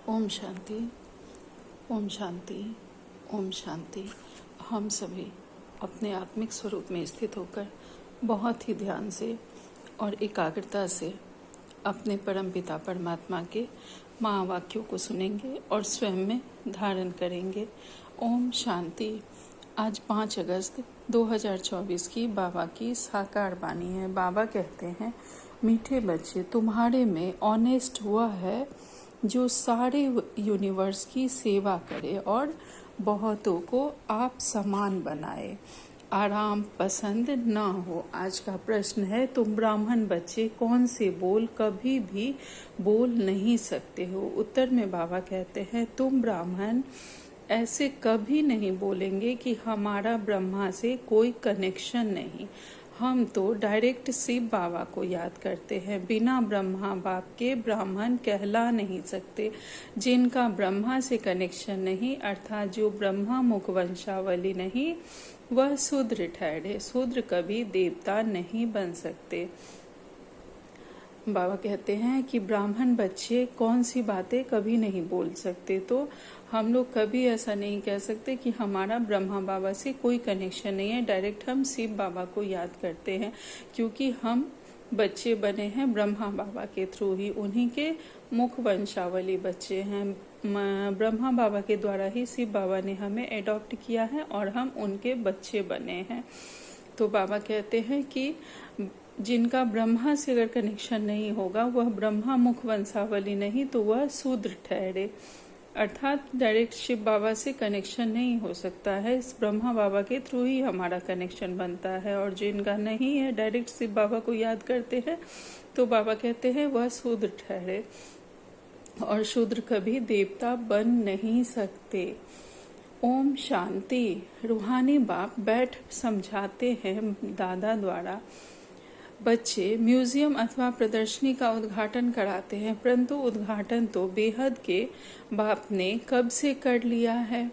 ओम शांति, ओम शांति, ओम शांति। हम सभी अपने आत्मिक स्वरूप में स्थित होकर बहुत ही ध्यान से और एकाग्रता से अपने परमपिता परमात्मा के महावाक्यों को सुनेंगे और स्वयं में धारण करेंगे। ओम शांति। आज 5 अगस्त 2024 की बाबा की साकार वाणी है। बाबा कहते हैं, मीठे बच्चे, तुम्हारे में ऑनेस्ट हुआ है जो सारे यूनिवर्स की सेवा करे और बहुतों को आप समान बनाए। आराम पसंद ना हो। आज का प्रश्न है, तुम ब्राह्मण बच्चे कौन से बोल कभी भी बोल नहीं सकते हो। उत्तर में बाबा कहते हैं, तुम ब्राह्मण ऐसे कभी नहीं बोलेंगे कि हमारा ब्रह्मा से कोई कनेक्शन नहीं। हम तो डायरेक्ट शिव बाबा को याद करते हैं। बिना ब्रह्मा बाप के ब्राह्मण कहला नहीं सकते। जिनका ब्रह्मा से कनेक्शन नहीं, अर्थात जो ब्रह्मा मुख वंशावली नहीं, वह शूद्र ठहरे। शूद्र कभी देवता नहीं बन सकते। बाबा कहते हैं कि ब्राह्मण बच्चे कौन सी बातें कभी नहीं बोल सकते। तो हम लोग कभी ऐसा नहीं कह सकते कि हमारा ब्रह्मा बाबा से कोई कनेक्शन नहीं है। डायरेक्ट हम शिव बाबा को याद करते हैं, क्योंकि हम बच्चे बने हैं ब्रह्मा बाबा के थ्रू ही। उन्हीं के मुख वंशावली बच्चे हैं। ब्रह्मा बाबा के द्वारा ही शिव बाबा ने हमें एडॉप्ट किया है और हम उनके बच्चे बने हैं। तो बाबा कहते हैं कि जिनका ब्रह्मा से अगर कनेक्शन नहीं होगा, वह ब्रह्मा मुख वंशावली नहीं, तो वह शूद्र ठहरे। अर्थात डायरेक्ट शिव बाबा से कनेक्शन नहीं हो सकता है। इस ब्रह्मा बाबा के थ्रू ही हमारा कनेक्शन बनता है। और जिनका नहीं है, डायरेक्ट शिव बाबा को याद करते हैं, तो बाबा कहते हैं वह शूद्र ठहरे। और शूद्र कभी देवता बन नहीं सकते। ओम शांति। रूहानी बाप बैठ समझाते हैं दादा द्वारा। बच्चे म्यूजियम अथवा प्रदर्शनी का उद्घाटन कराते हैं, परंतु उद्घाटन तो बेहद के बाप ने कब से कर लिया है।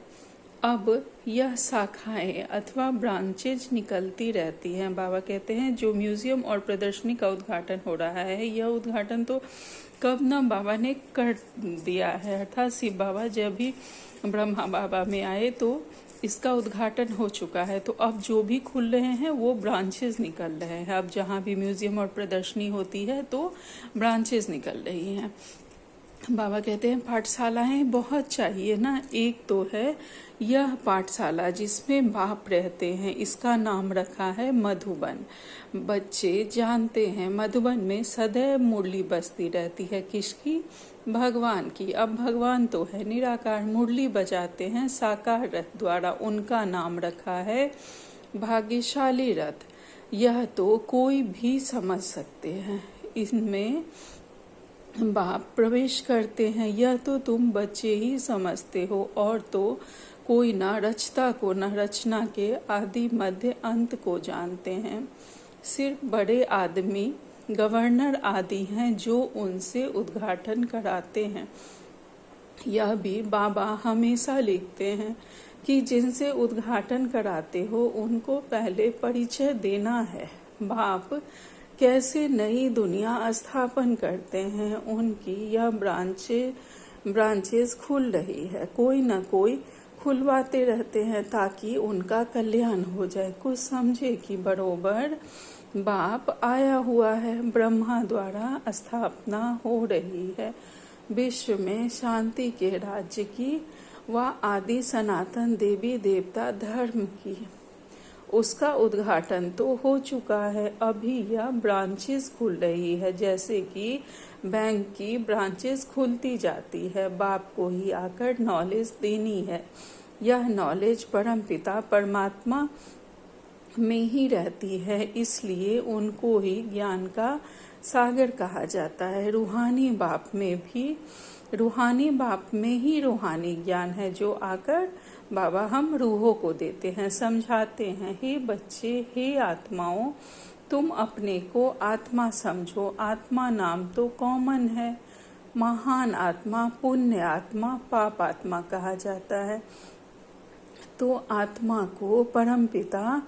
अब यह शाखाएं अथवा ब्रांचेज निकलती रहती हैं। बाबा कहते हैं, जो म्यूजियम और प्रदर्शनी का उद्घाटन हो रहा है, यह उद्घाटन तो कब न बाबा ने कर दिया है। अर्थात शिव बाबा जब भी ब्रह्मा बाबा में आए तो इसका उद्घाटन हो चुका है। तो अब जो भी खुल रहे हैं वो ब्रांचेस निकल रहे हैं। अब जहाँ भी म्यूजियम और प्रदर्शनी होती है तो ब्रांचेस निकल रही हैं। बाबा कहते हैं, पाठशालाएं बहुत चाहिए ना। एक तो है यह पाठशाला जिसमें बाप रहते हैं, इसका नाम रखा है मधुबन। बच्चे जानते हैं मधुबन में सदैव मुरली बजती रहती है। किसकी? भगवान की। अब भगवान तो है निराकार, मुरली बजाते हैं साकार रथ द्वारा। उनका नाम रखा है भाग्यशाली रथ। यह तो कोई भी समझ सकते हैं। इसमें बाप प्रवेश करते हैं, यह तो तुम बच्चे ही समझते हो। और तो कोई ना रचता को न रचना के आदि मध्य अंत को जानते हैं। सिर्फ बड़े आदमी गवर्नर आदि हैं जो उनसे उद्घाटन कराते हैं। यह भी बाबा हमेशा लिखते हैं कि जिनसे उद्घाटन कराते हो उनको पहले परिचय देना है। बाप कैसे नई दुनिया स्थापन करते हैं, उनकी यह ब्रांचेस खुल रही है। कोई न कोई खुलवाते रहते हैं ताकि उनका कल्याण हो जाए। कुछ समझे कि बरोबर बाप आया हुआ है, ब्रह्मा द्वारा स्थापना हो रही है। विश्व में शांति के राज्य की व आदि सनातन देवी देवता धर्म की, उसका उद्घाटन तो हो चुका है। अभी यह ब्रांचेस खुल रही है, जैसे कि बैंक की ब्रांचेस खुलती जाती है। बाप को ही आकर नॉलेज देनी है। यह नॉलेज परमपिता परमात्मा में ही रहती है, इसलिए उनको ही ज्ञान का सागर कहा जाता है। रूहानी बाप में ही रूहानी ज्ञान है, जो आकर बाबा हम रूहों को देते हैं, समझाते हैं। हे बच्चे, हे आत्माओं, तुम अपने को आत्मा समझो। आत्मा नाम तो कॉमन है। महान आत्मा, पुण्य आत्मा, पाप आत्मा कहा जाता है। तो आत्मा को परमपिता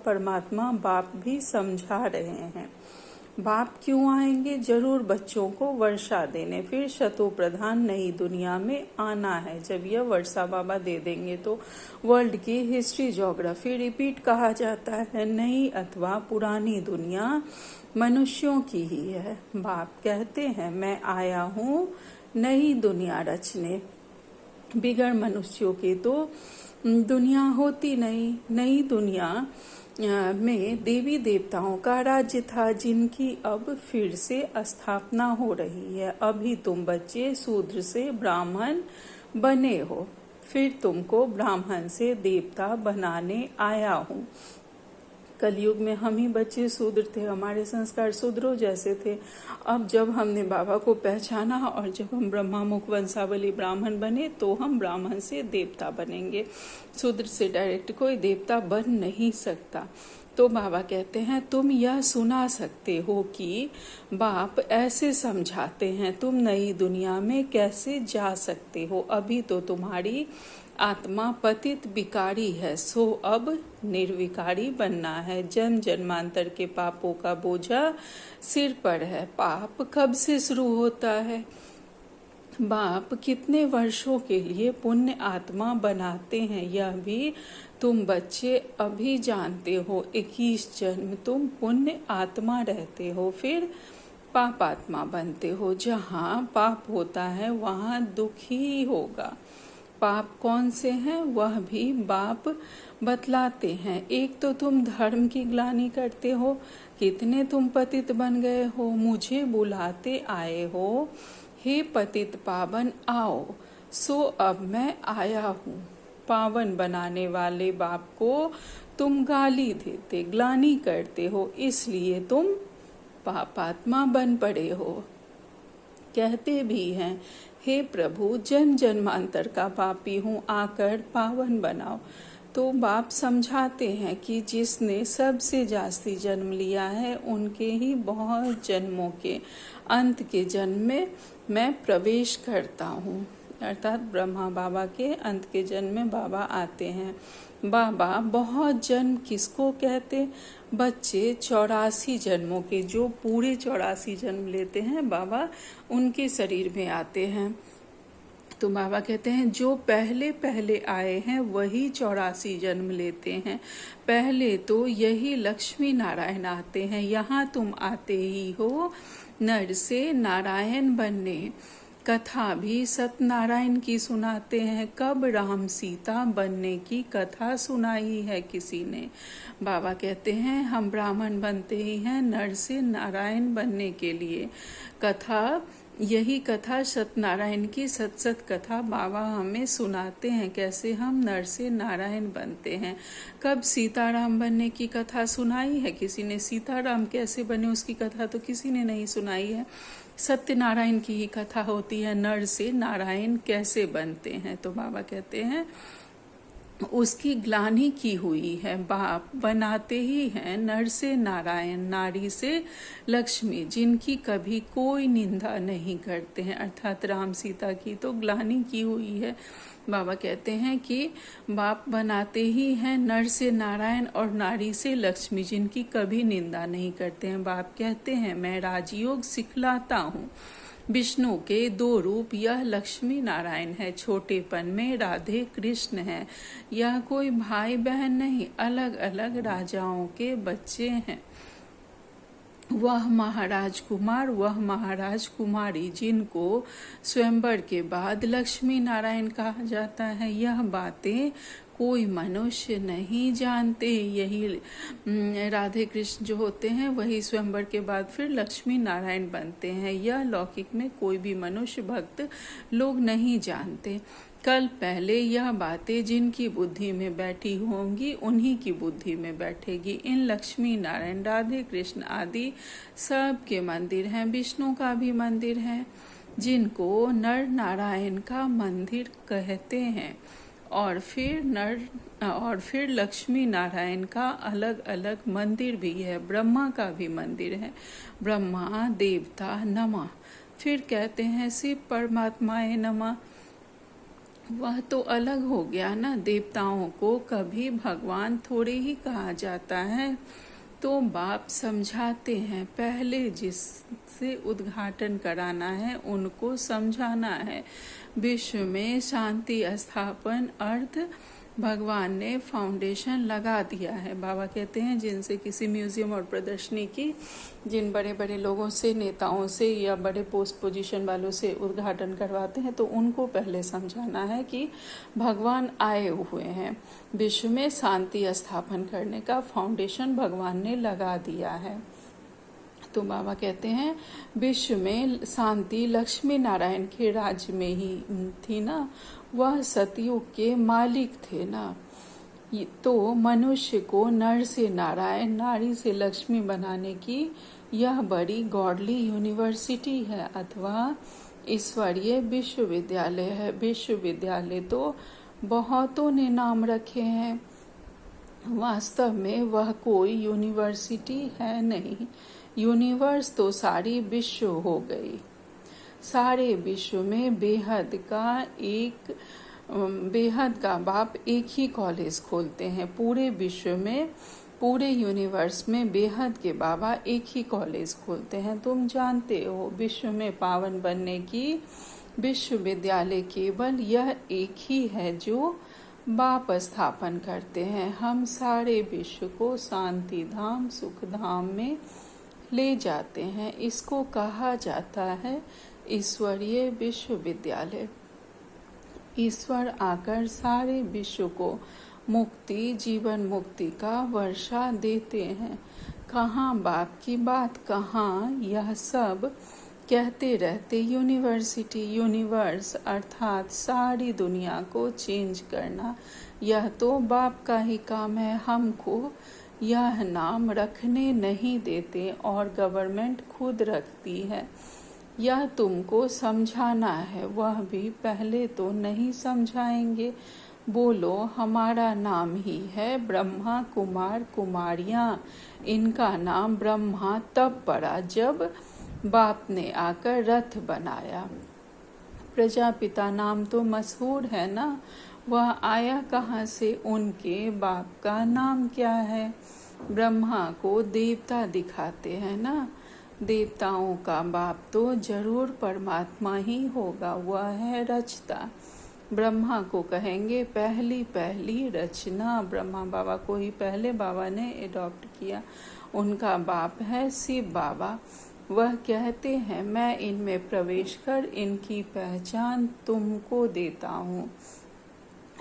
परमात्मा बाप भी समझा रहे हैं। बाप क्यों आएंगे? जरूर बच्चों को वर्षा देने, फिर शतो प्रधान नई दुनिया में आना है। जब यह वर्षा बाबा दे देंगे तो वर्ल्ड की हिस्ट्री ज्योग्राफी रिपीट कहा जाता है। नई अथवा पुरानी दुनिया मनुष्यों की ही है। बाप कहते हैं मैं आया हूँ नई दुनिया रचने, बिगड़ मनुष्यों के तो दुनिया होती नहीं। नई दुनिया में देवी देवताओं का राज्य था, जिनकी अब फिर से स्थापना हो रही है। अभी तुम बच्चे शूद्र से ब्राह्मण बने हो, फिर तुमको ब्राह्मण से देवता बनाने आया हूँ। कलयुग में हम ही बच्चे शूद्र थे, हमारे संस्कार शूद्रों जैसे थे। अब जब हमने बाबा को पहचाना और जब हम ब्रह्मा मुख वंशावली ब्राह्मण बने तो हम ब्राह्मण से देवता बनेंगे। शूद्र से डायरेक्ट कोई देवता बन नहीं सकता। तो बाबा कहते हैं तुम यह सुना सकते हो कि बाप ऐसे समझाते हैं तुम नई दुनिया में कैसे जा सकते हो। अभी तो तुम्हारी आत्मा पतित विकारी है, सो अब निर्विकारी बनना है। जन्म जन्मांतर के पापों का बोझा सिर पर है। पाप कब से शुरू होता है? बाप कितने वर्षों के लिए पुण्य आत्मा बनाते हैं, यह भी तुम बच्चे अभी जानते हो। 21 जन्म तुम पुण्य आत्मा रहते हो, फिर पाप आत्मा बनते हो। जहाँ पाप होता है वहाँ दुख ही होगा। पाप कौन से हैं वह भी बाप बतलाते हैं। एक तो तुम धर्म की ग्लानि करते हो, कितने तुम पतित बन गए हो, मुझे बुलाते आए हो। हे पतित पावन आओ, सो अब मैं आया हूँ। पावन बनाने वाले बाप को तुम गाली देते, ग्लानि करते हो, इसलिए तुम पापात्मा बन पड़े हो। कहते भी हैं हे प्रभु जन्म जन्मांतर का पापी हूँ, आकर पावन बनाओ। तो बाप समझाते हैं कि जिसने सबसे जास्ती जन्म लिया है उनके ही बहुत जन्मों के अंत के जन्म में मैं प्रवेश करता हूँ। अर्थात ब्रह्मा बाबा के अंत के जन्म में बाबा आते हैं। बाबा बहुत जन्म किसको कहते? बच्चे 84 जन्मों के, जो पूरे 84 जन्म लेते हैं बाबा उनके शरीर में आते हैं। तो बाबा कहते हैं जो पहले पहले आए हैं वही 84 जन्म लेते हैं। पहले तो यही लक्ष्मी नारायण आते हैं, यहाँ तुम आते ही हो नर से नारायण बनने। कथा भी सत्यनारायण की सुनाते हैं। कब राम सीता बनने की कथा सुनाई है किसी ने? बाबा कहते हैं हम ब्राह्मण बनते ही हैं नर से नारायण बनने के लिए। कथा, यही कथा सत्यनारायण की सत कथा बाबा हमें सुनाते हैं, कैसे हम नर से नारायण बनते हैं। कब सीताराम बनने की कथा सुनाई है किसी ने? सीताराम कैसे बने उसकी कथा तो किसी ने नहीं सुनाई है। सत्यनारायण की ही कथा होती है, नर से नारायण कैसे बनते हैं। तो बाबा कहते हैं उसकी ग्लानि की हुई है। बाप बनाते ही हैं नर से नारायण, नारी से लक्ष्मी, जिनकी कभी कोई निंदा नहीं करते हैं। अर्थात राम सीता की तो ग्लानि की हुई है। बाबा कहते हैं कि बाप बनाते ही हैं नर से नारायण और नारी से लक्ष्मी, जिनकी कभी निंदा नहीं करते हैं। बाप कहते हैं मैं राजयोग सिखलाता हूँ। विष्णु के 2 रूप, यह लक्ष्मी नारायण है, छोटेपन में राधे कृष्ण है। यह कोई भाई बहन नहीं, अलग अलग राजाओं के बच्चे हैं। वह महाराज कुमार, वह महाराज कुमारी, जिनको स्वयंवर के बाद लक्ष्मी नारायण कहा जाता है। यह बातें कोई मनुष्य नहीं जानते। यही राधे कृष्ण जो होते हैं वही स्वयंवर के बाद फिर लक्ष्मी नारायण बनते हैं। यह लौकिक में कोई भी मनुष्य भक्त लोग नहीं जानते। कल पहले यह बातें जिनकी बुद्धि में बैठी होंगी उन्हीं की बुद्धि में बैठेगी। इन लक्ष्मी नारायण, राधे कृष्ण आदि सब के मंदिर हैं, विष्णु का भी मंदिर है, जिनको नर नारायण का मंदिर कहते हैं। और फिर लक्ष्मी नारायण का अलग अलग मंदिर भी है। ब्रह्मा का भी मंदिर है, ब्रह्मा देवता नमः। फिर कहते हैं शिव परमात्माए नमः। वह तो अलग हो गया ना, देवताओं को कभी भगवान थोड़े ही कहा जाता है। तो बाप समझाते हैं, पहले जिससे उद्घाटन कराना है उनको समझाना है। विश्व में शांति स्थापन अर्थ भगवान ने फाउंडेशन लगा दिया है। बाबा कहते हैं जिनसे किसी म्यूजियम और प्रदर्शनी की जिन बड़े बड़े लोगों से, नेताओं से या बड़े पोस्ट पोजीशन वालों से उद्घाटन करवाते हैं तो उनको पहले समझाना है कि भगवान आए हुए हैं, विश्व में शांति स्थापन करने का फाउंडेशन भगवान ने लगा दिया है। तो बाबा कहते हैं विश्व में शांति लक्ष्मी नारायण के राज्य में ही थी ना, वह सतयुग के मालिक थे ना। तो मनुष्य को नर से नारायण, नारी से लक्ष्मी बनाने की यह बड़ी गॉडली यूनिवर्सिटी है अथवा ईश्वरीय विश्वविद्यालय है। विश्वविद्यालय तो बहुतों ने नाम रखे हैं, वास्तव में वह कोई यूनिवर्सिटी है नहीं। यूनिवर्स तो सारी विश्व हो गई। सारे विश्व में बेहद का बाप एक ही कॉलेज खोलते हैं। पूरे विश्व में, पूरे यूनिवर्स में बेहद के बाबा एक ही कॉलेज खोलते हैं। तुम जानते हो विश्व में पावन बनने की विश्वविद्यालय केवल यह एक ही है जो बाप स्थापन करते हैं। हम सारे विश्व को शांति धाम, सुख धाम में ले जाते हैं। इसको कहा जाता है ईश्वरीय विश्वविद्यालय। ईश्वर आकर सारे विश्व को मुक्ति, जीवन मुक्ति का वर्षा देते हैं। कहाँ बाप की बात, कहाँ यह सब कहते रहते यूनिवर्सिटी। यूनिवर्स अर्थात सारी दुनिया को चेंज करना, यह तो बाप का ही काम है। हमको यह नाम रखने नहीं देते और गवर्नमेंट खुद रखती है। यह तुमको समझाना है, वह भी पहले तो नहीं समझाएंगे। बोलो हमारा नाम ही है ब्रह्मा कुमार कुमारियाँ। इनका नाम ब्रह्मा तब पड़ा जब बाप ने आकर रथ बनाया। प्रजापिता नाम तो मशहूर है ना, वह आया कहाँ से, उनके बाप का नाम क्या है। ब्रह्मा को देवता दिखाते हैं ना, देवताओं का बाप तो जरूर परमात्मा ही होगा, वह है रचता। ब्रह्मा को कहेंगे पहली पहली रचना। ब्रह्मा बाबा को ही पहले बाबा ने अडॉप्ट किया। उनका बाप है शिव बाबा। वह कहते हैं मैं इनमें प्रवेश कर इनकी पहचान तुमको देता हूँ।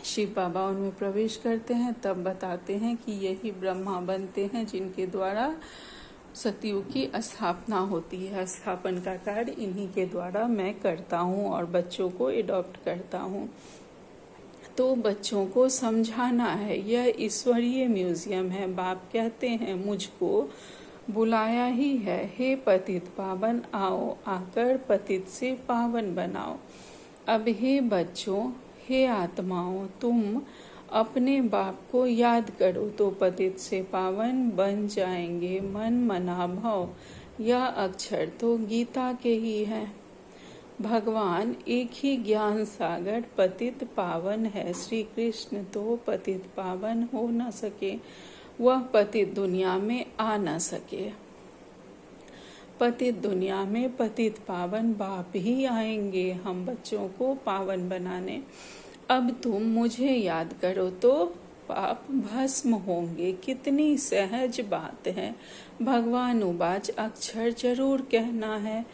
शिव बाबा उनमें प्रवेश करते हैं, तब बताते हैं कि यही ब्रह्मा बनते हैं जिनके द्वारा सतयुग की स्थापना होती है। स्थापन का कार्य इन्हीं के द्वारा मैं करता हूँ और बच्चों को अडॉप्ट करता हूँ। तो बच्चों को समझाना है, यह ईश्वरीय म्यूजियम है। बाप कहते हैं मुझको बुलाया ही है, हे पतित पावन आओ, आकर पतित से पावन बनाओ। अब हे बच्चों, हे आत्माओं, तुम अपने बाप को याद करो तो पतित से पावन बन जाएंगे। मन मना भव, यह अक्षर तो गीता के ही है। भगवान एक ही ज्ञान सागर पतित पावन है। श्री कृष्ण तो पतित पावन हो न सके, वह पतित दुनिया में आ न सके। पतित दुनिया में पतित पावन बाप ही आएंगे हम बच्चों को पावन बनाने। अब तुम मुझे याद करो तो पाप भस्म होंगे। कितनी सहज बात है। भगवान उवाच, अक्षर जरूर कहना है।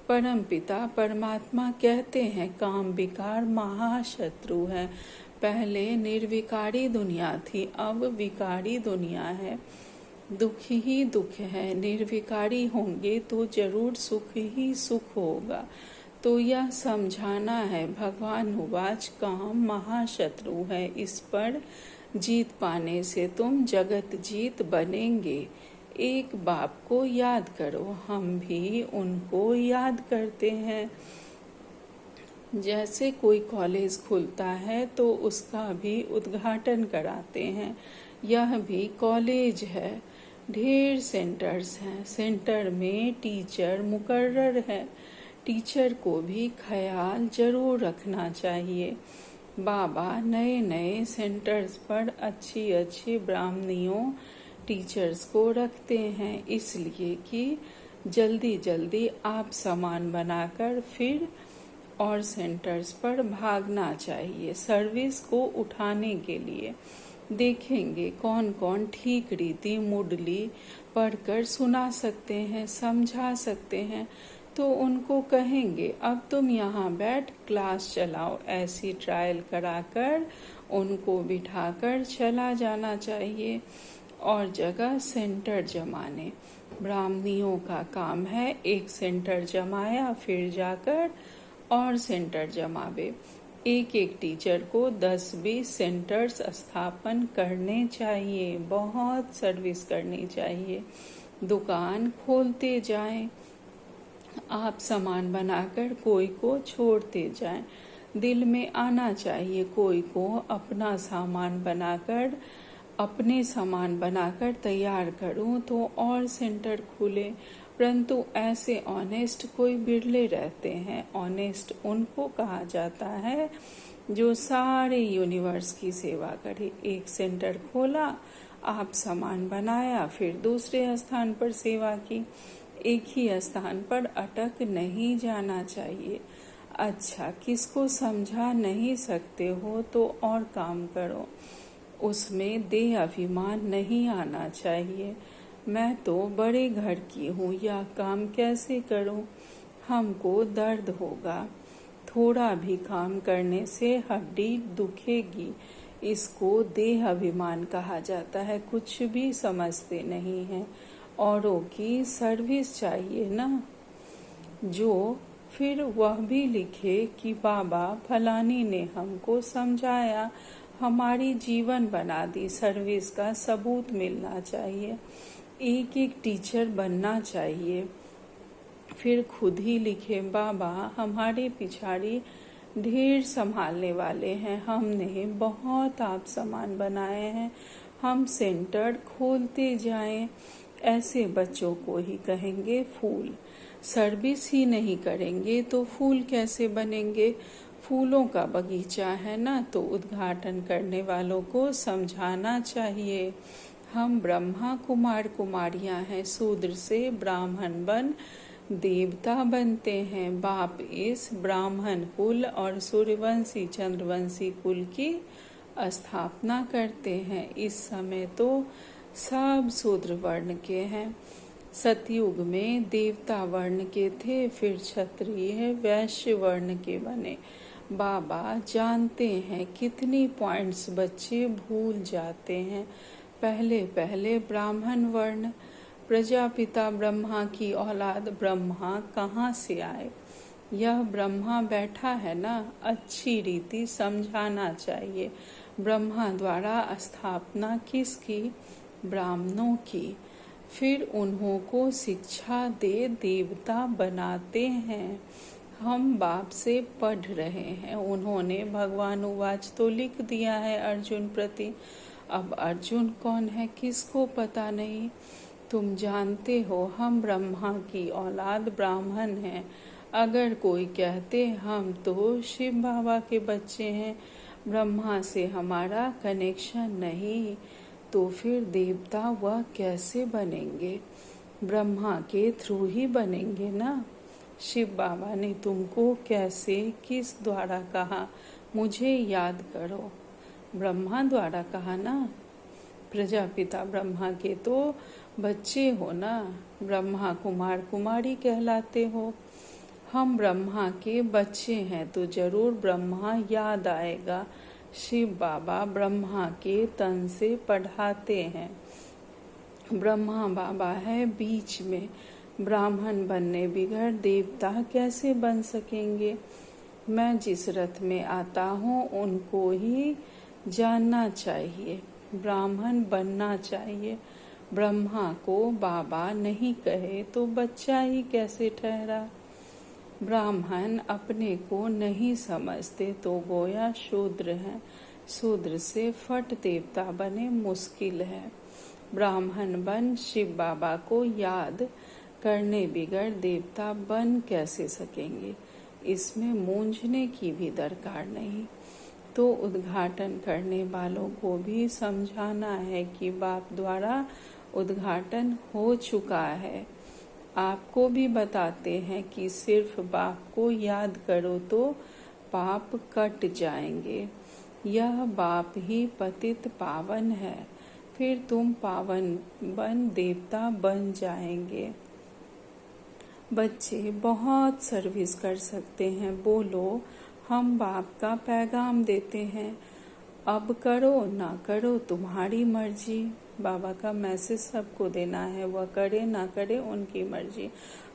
परम पिता परमात्मा कहते हैं काम विकार महाशत्रु है। पहले निर्विकारी दुनिया थी, अब विकारी दुनिया है। दुख ही दुख है। निर्विकारी होंगे तो जरूर सुख ही सुख होगा। तो यह समझाना है। भगवान उवाच, काम महाशत्रु है, इस पर जीत पाने से तुम जगत जीत बनेंगे। एक बाप को याद करो। हम भी उनको याद करते हैं। जैसे कोई कॉलेज खुलता है तो उसका भी उद्घाटन कराते हैं। यह भी कॉलेज है। ढेर सेंटर्स हैं। सेंटर में टीचर मुकर्रर है। टीचर को भी ख्याल जरूर रखना चाहिए। बाबा नए नए सेंटर्स पर अच्छी अच्छी ब्राह्मणियों टीचर्स को रखते हैं इसलिए कि जल्दी जल्दी आप सामान बनाकर फिर और सेंटर्स पर भागना चाहिए सर्विस को उठाने के लिए। देखेंगे कौन कौन ठीक रीति मुडली पढ़कर सुना सकते हैं, समझा सकते हैं, तो उनको कहेंगे अब तुम यहाँ बैठ क्लास चलाओ। ऐसी ट्रायल कराकर उनको बिठाकर चला जाना चाहिए और जगह सेंटर जमाने। ब्राह्मणियों का काम है एक सेंटर जमाया फिर जाकर और सेंटर जमावे। एक एक टीचर को 10-20 सेंटर्स स्थापन करने चाहिए, बहुत सर्विस करनी चाहिए। दुकान खोलते जाएं, आप सामान बनाकर कोई को छोड़ते जाएं। दिल में आना चाहिए कोई को अपना सामान बनाकर तैयार करूं तो और सेंटर खुले। परंतु ऐसे ऑनेस्ट कोई बिरले रहते हैं। ऑनेस्ट उनको कहा जाता है जो सारे यूनिवर्स की सेवा करे। एक सेंटर खोला, आप सामान बनाया, फिर दूसरे स्थान पर सेवा की। एक ही स्थान पर अटक नहीं जाना चाहिए। अच्छा, किसको समझा नहीं सकते हो तो और काम करो, उसमें देह अभिमान नहीं आना चाहिए। मैं तो बड़े घर की हूँ, यह काम कैसे करूँ? हमको दर्द होगा, थोड़ा भी काम करने से हड्डी दुखेगी। इसको देह अभिमान कहा जाता है। कुछ भी समझते नहीं है। औरों की सर्विस चाहिए ना। जो फिर वह भी लिखे कि बाबा फलानी ने हमको समझाया, हमारी जीवन बना दी। सर्विस का सबूत मिलना चाहिए। एक एक टीचर बनना चाहिए। फिर खुद ही लिखे बाबा हमारे पिछाड़ी ढेर संभालने वाले हैं, हमने बहुत आप सामान बनाए हैं, हम सेंटर खोलते जाएं। ऐसे बच्चों को ही कहेंगे फूल। सर्विस ही नहीं करेंगे तो फूल कैसे बनेंगे? फूलों का बगीचा है ना, तो उद्घाटन करने वालों को समझाना चाहिए। हम ब्रह्मा कुमार कुमारियां हैं, शूद्र से ब्राह्मण बन देवता बनते हैं। बाप इस ब्राह्मण कुल और सूर्यवंशी चंद्रवंशी कुल की स्थापना करते हैं। इस समय तो सब शूद्र वर्ण के हैं। सतयुग में देवता वर्ण के थे, फिर क्षत्रिय वैश्य वर्ण के बने। बाबा जानते हैं कितनी पॉइंट्स बच्चे भूल जाते हैं। पहले पहले ब्राह्मण वर्ण, प्रजापिता ब्रह्मा की औलाद ब्रह्मा कहाँ से आए? यह ब्रह्मा बैठा है ना, अच्छी रीति समझाना चाहिए। ब्रह्मा द्वारा स्थापना किसकी? ब्राह्मणों की। फिर उन्हों को शिक्षा दे देवता बनाते हैं। हम बाप से पढ़ रहे हैं, उन्होंने भगवान उवाच तो लिख दिया है अर्जुन प्रति। अब अर्जुन कौन है किसको पता नहीं। तुम जानते हो हम ब्रह्मा की औलाद ब्राह्मण हैं। अगर कोई कहते हम तो शिव बाबा के बच्चे हैं, ब्रह्मा से हमारा कनेक्शन नहीं, तो फिर देवता वह कैसे बनेंगे? ब्रह्मा के थ्रू ही बनेंगे ना। शिव बाबा ने तुमको कैसे किस द्वारा कहा? मुझे याद करो। ब्रह्मा द्वारा कहा ना। प्रजापिता ब्रह्मा के तो बच्चे हो ना, ब्रह्मा कुमार कुमारी कहलाते हो। हम ब्रह्मा के बच्चे हैं तो जरूर ब्रह्मा याद आएगा। शिव बाबा ब्रह्मा के तन से पढ़ाते हैं। ब्रह्मा बाबा है बीच में। ब्राह्मण बनने बिगड़ देवता कैसे बन सकेंगे? मैं जिस रथ में आता हूँ उनको ही जानना चाहिए, ब्राह्मण बनना चाहिए। ब्रह्मा को बाबा नहीं कहे तो बच्चा ही कैसे ठहरा? ब्राह्मण अपने को नहीं समझते तो गोया शूद्र हैं। शूद्र से फट देवता बने मुश्किल है। ब्राह्मण बन शिव बाबा को याद करने बिगड़ देवता बन कैसे सकेंगे? इसमें मूंझने की भी दरकार नहीं। तो उद्घाटन करने वालों को भी समझाना है कि बाप द्वारा उद्घाटन हो चुका है। आपको भी बताते हैं कि सिर्फ बाप को याद करो तो पाप कट जाएंगे। यह बाप ही पतित पावन है, फिर तुम पावन बन देवता बन जाएंगे। बच्चे बहुत सर्विस कर सकते हैं, बोलो हम बाप का पैगाम देते हैं। अब करो ना करो तुम्हारी मर्जी। बाबा का मैसेज सबको देना है, वह करे ना करे उनकी मर्जी।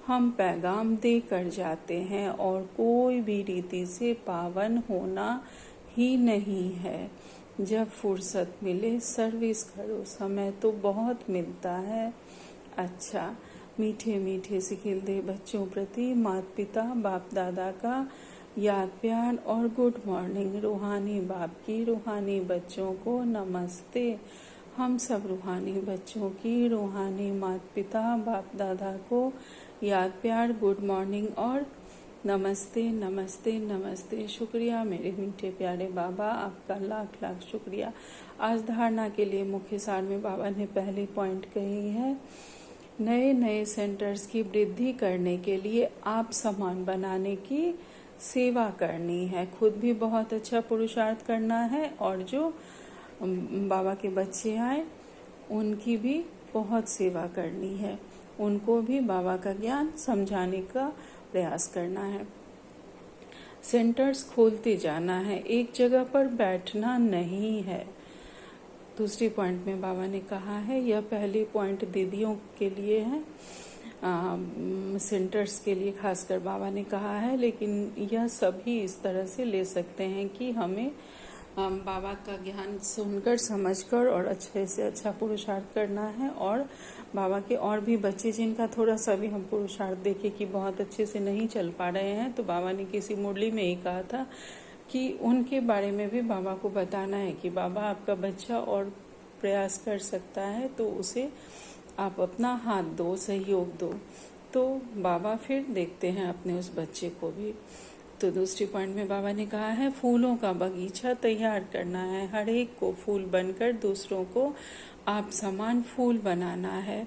हम पैगाम दे कर जाते हैं और कोई भी रीति से पावन होना ही नहीं है। जब फुर्सत मिले सर्विस करो, समय तो बहुत मिलता है। अच्छा, मीठे मीठे से खिलते बच्चों प्रति माता पिता बाप दादा का याद प्यार और गुड मॉर्निंग। रूहानी बाप की रूहानी बच्चों को नमस्ते। हम सब रूहानी बच्चों की रूहानी माता पिता बाप दादा को याद प्यार गुड मॉर्निंग और नमस्ते नमस्ते नमस्ते। शुक्रिया मेरे मीठे प्यारे बाबा, आपका लाख लाख शुक्रिया। आज धारणा के लिए मुख्य सार में बाबा ने पहली पॉइंट कही है, नए नए सेंटर्स की वृद्धि करने के लिए आप सामान बनाने की सेवा करनी है। खुद भी बहुत अच्छा पुरुषार्थ करना है और जो बाबा के बच्चे आए उनकी भी बहुत सेवा करनी है, उनको भी बाबा का ज्ञान समझाने का प्रयास करना है। सेंटर्स खोलते जाना है, एक जगह पर बैठना नहीं है। दूसरी पॉइंट में बाबा ने कहा है, यह पहली पॉइंट दीदियों के लिए है, सेंटर्स के लिए खासकर बाबा ने कहा है, लेकिन यह सभी इस तरह से ले सकते हैं कि हमें बाबा का ज्ञान सुनकर समझकर और अच्छे से अच्छा पुरुषार्थ करना है। और बाबा के और भी बच्चे जिनका थोड़ा सा भी हम पुरुषार्थ देखे कि बहुत अच्छे से नहीं चल पा रहे हैं, तो बाबा ने किसी मुरली में ही कहा था कि उनके बारे में भी बाबा को बताना है कि बाबा आपका बच्चा और प्रयास कर सकता है तो उसे आप अपना हाथ दो, सहयोग दो। तो बाबा फिर देखते हैं अपने उस बच्चे को भी। तो दूसरी पॉइंट में बाबा ने कहा है, फूलों का बगीचा तैयार करना है, हर एक को फूल बनकर दूसरों को आप समान फूल बनाना है।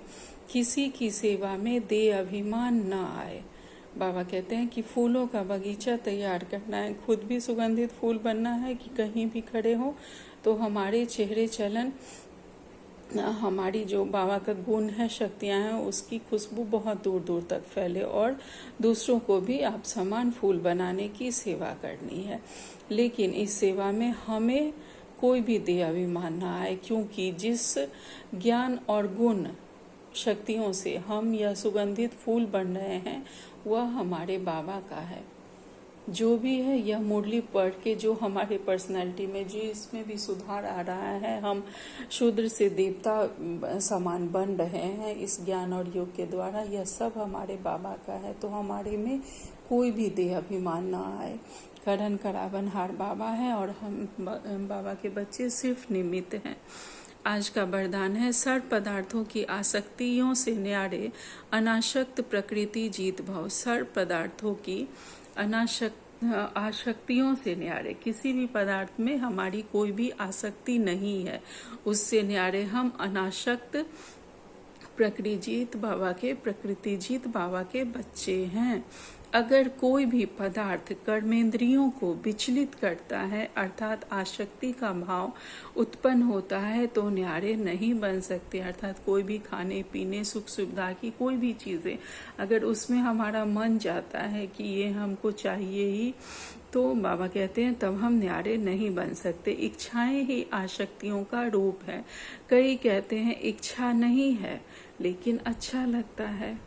किसी की सेवा में दे अभिमान न आए। बाबा कहते हैं कि फूलों का बगीचा तैयार करना है, खुद भी सुगंधित फूल बनना है कि कहीं भी खड़े हो तो हमारे चेहरे चलन, हमारी जो बाबा का गुण है, शक्तियां हैं, उसकी खुशबू बहुत दूर दूर तक फैले और दूसरों को भी आप समान फूल बनाने की सेवा करनी है। लेकिन इस सेवा में हमें कोई भी दे अभिमान ना आए, क्योंकि जिस ज्ञान और गुण शक्तियों से हम यह सुगंधित फूल बन रहे हैं वह हमारे बाबा का है। जो भी है यह मुरली पढ़ के जो हमारे पर्सनालिटी में जो इसमें भी सुधार आ रहा है, हम शूद्र से देवता समान बन रहे हैं इस ज्ञान और योग के द्वारा, यह सब हमारे बाबा का है। तो हमारे में कोई भी देह अभिमान ना आए। करण करावन हार बाबा है और हम बाबा के बच्चे सिर्फ निमित्त हैं। आज का वरदान है, सर्व पदार्थों की आसक्तियों से न्यारे अनासक्त प्रकृति जीत भव। सर्व पदार्थों की आसक्तियों से न्यारे, किसी भी पदार्थ में हमारी कोई भी आसक्ति नहीं है, उससे न्यारे हम अनासक्त प्रकृति जीत बाबा के बच्चे हैं। अगर कोई भी पदार्थ कर्मेंद्रियों को विचलित करता है, अर्थात आसक्ति का भाव उत्पन्न होता है, तो न्यारे नहीं बन सकते। अर्थात कोई भी खाने पीने सुख सुविधा की कोई भी चीजें अगर उसमें हमारा मन जाता है कि ये हमको चाहिए ही, तो बाबा कहते हैं तब हम न्यारे नहीं बन सकते। इच्छाएं ही आसक्तियों का रूप है। कई कहते हैं इच्छा नहीं है लेकिन अच्छा लगता है,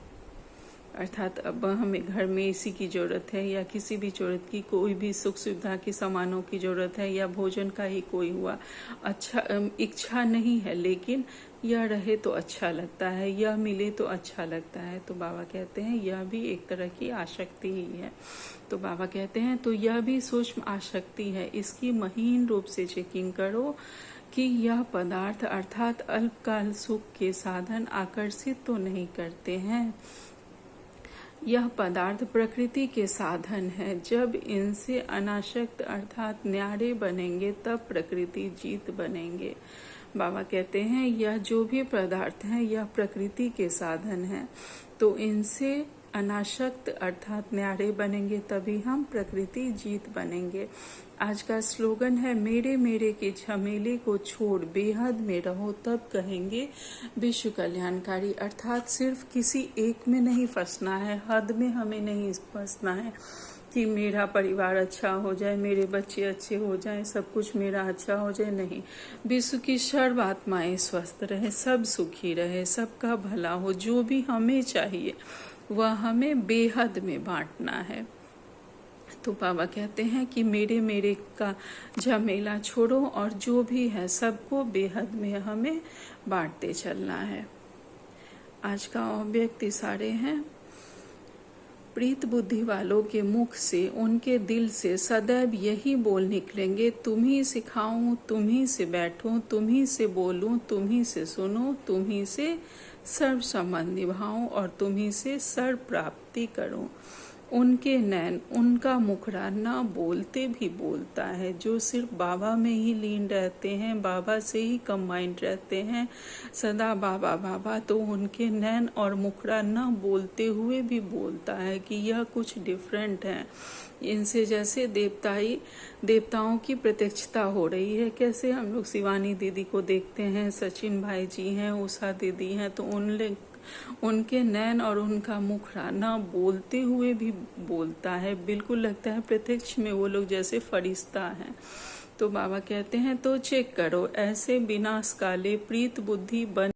अर्थात अब हमें घर में एसी की जरूरत है या किसी भी जरूरत की कोई भी सुख सुविधा की सामानों की जरूरत है या भोजन का ही कोई हुआ, अच्छा इच्छा नहीं है लेकिन यह रहे तो अच्छा लगता है, यह मिले तो अच्छा लगता है। तो बाबा कहते हैं यह भी एक तरह की आसक्ति ही है। तो बाबा कहते हैं तो यह भी सूक्ष्म आसक्ति है, इसकी महीन रूप से चेकिंग करो कि यह पदार्थ अर्थात अल्पकाल सुख के साधन आकर्षित तो नहीं करते हैं। यह पदार्थ प्रकृति के साधन है। जब इनसे अनासक्त अर्थात न्यारे बनेंगे तब प्रकृति जीत बनेंगे। बाबा कहते हैं यह जो भी पदार्थ हैं यह प्रकृति के साधन हैं, तो इनसे अनासक्त अर्थात न्यारे बनेंगे तभी हम प्रकृति जीत बनेंगे। आज का स्लोगन है मेरे मेरे के झमेले को छोड़ बेहद में रहो तब कहेंगे विश्व कल्याणकारी। अर्थात सिर्फ किसी एक में नहीं फंसना है, हद में हमें नहीं फंसना है कि मेरा परिवार अच्छा हो जाए, मेरे बच्चे अच्छे हो जाएं, सब कुछ मेरा अच्छा हो जाए। नहीं, विश्व की सर्व आत्माएं स्वस्थ रहे, सब सुखी रहे, सबका भला हो। जो भी हमें चाहिए वह हमें बेहद में बांटना है। तो बाबा कहते हैं कि मेरे मेरे का झमेला छोड़ो और जो भी है सबको बेहद में हमें बांटते चलना है। आज का अव्यक्त इशारे हैं। प्रीत बुद्धि वालों के मुख से, उनके दिल से सदैव यही बोल निकलेंगे, तुम ही सिखाऊं, तुम ही से बैठूं, तुम ही से बोलूं, तुम ही से सुनो, तुम ही से सर्व संबंध निभाऊं और तुम ही से सर्व प्राप्ति करूं। उनके नैन, उनका मुखड़ा ना बोलते भी बोलता है। जो सिर्फ बाबा में ही लीन रहते हैं, बाबा से ही कंबाइंड रहते हैं, सदा बाबा बाबा, तो उनके नैन और मुखड़ा ना बोलते हुए भी बोलता है कि यह कुछ डिफरेंट है। इनसे जैसे देवताओं की प्रत्यक्षता हो रही है। कैसे हम लोग शिवानी दीदी को देखते हैं, सचिन भाई जी हैं, उषा दीदी हैं, तो उनके नैन और उनका मुखड़ा ना बोलते हुए भी बोलता है। बिल्कुल लगता है प्रत्यक्ष में वो लोग जैसे फरिश्ता हैं। तो बाबा कहते हैं तो चेक करो, ऐसे विनाश काले प्रीत बुद्धि बन